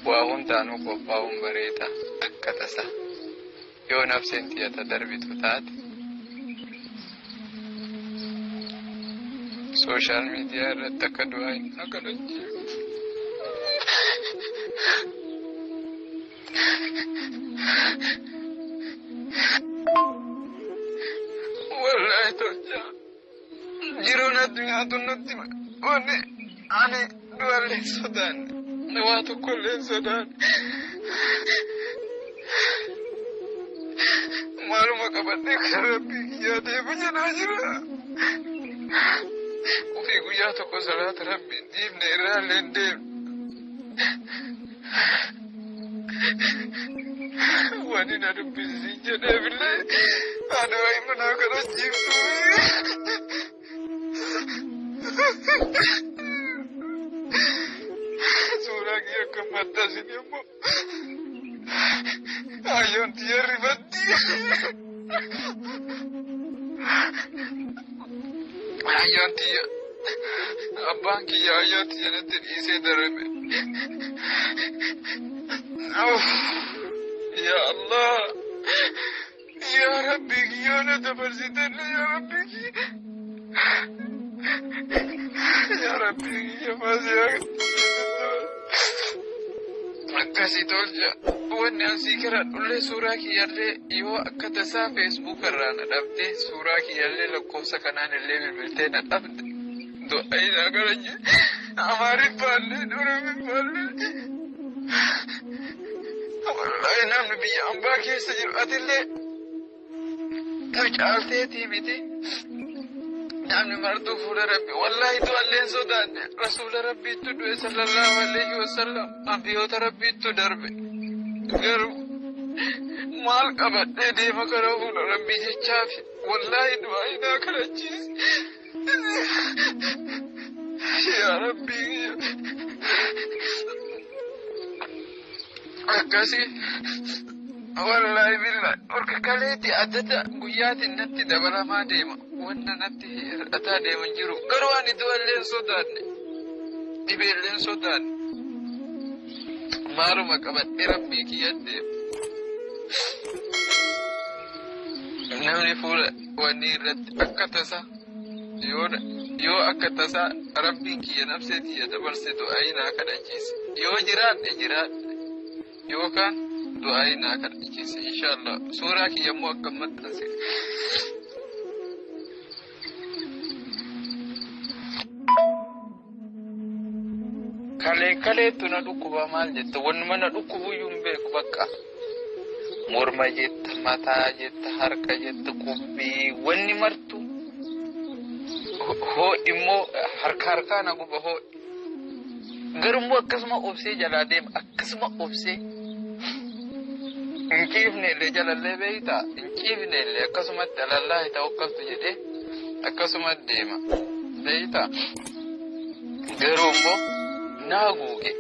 waa hundaanuu qophaa'uun bareeda akka tasa yoo nafseen xiyata darbitu taate sooshaal miidiyaa irratti akka du'aa hin naqalachi. Wallahi tolcha jiruun addunyaa tunnatti wanni ani du'allee sodaanne waa tokkollee sodaanne maaluma qabadhee kan rabbii kiyyaa deemu jedhaa jira. Ofii guyyaa tokko salaata rabbiin dhiifne irraallee hin deemne. Wani na dubbisiin jedheefillee ani waa'ee manaa kana jiiftu. Suuraa kiyya akka maxxansin immoo ayyoon tiyya rifatti. Ayyoon tiyya abbaan kiyya ayyoon tiyya natti dhiisee darbe. Ya Allah, ya Rabbi kiyya na dabarsitelle ya Rabbi kiyya. Ya Rabbi kiyya maasiyaa akkasii tolcha wanni ansii kira dhullee suuraa kiyyallee yoo akka tasaa feesbuuk irraa na dhabde suuraa kiyyallee lakkoofsa kanaan illee bilbiltee na dhabde do'ayinaa gara amaariffaallee oromiffaallee wallahi namni biyya ambaa keessa jiru atillee nu caalteetii miti. Namni martuu fuula rabbi wallahi du'alleen sodaanne rasuula rabbiittu du'e sallallahu alayhi wa sallam ambiyoota rabbiittu darbe garuu maal qabadhee deema gara fuula rabbii jechaafi wallahi du'aayinaa kadhachiise. Yaa rabbii akkasii wallahi billahi orka kaleetti addata guyyaatiin natti dabalamaa deema. Wanna natti hir'ataa deeman jiru garuu ani du'alleen sodaanne dhibeelleen sodaanne maaluma qabadhee rabbii kiyyadde namni fuula wanni irratti akka tasa yoo akka tasa rabbiin kiyya nafsee kiyya dabarse du'aayinaa kadhachiise yoo jiraadhe yookaan du'aayinaa kadhachiise inshaallah suuraa kiyya immoo akka maxxanse. Kaleetu na dhukkuba maal jetta wannuma na dhukkubuyyuu hin beeku bakka morma jetta mataa jetta harka jetta qubbii wanni martu hoo immoo harkaa na guba hoo garummoo akkasuma obsee jalaa deema akkasuma obsee hin ciifne illee jalallee beeyta hin ciifne illee akkasumatti alallaahi ta'u akkasuma jedhee akkasuma deema beeyta garuu immoo naa guuge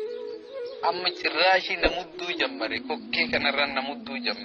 amma cirraashii namudduu jammare kokkee kanarraan namudduu jammare.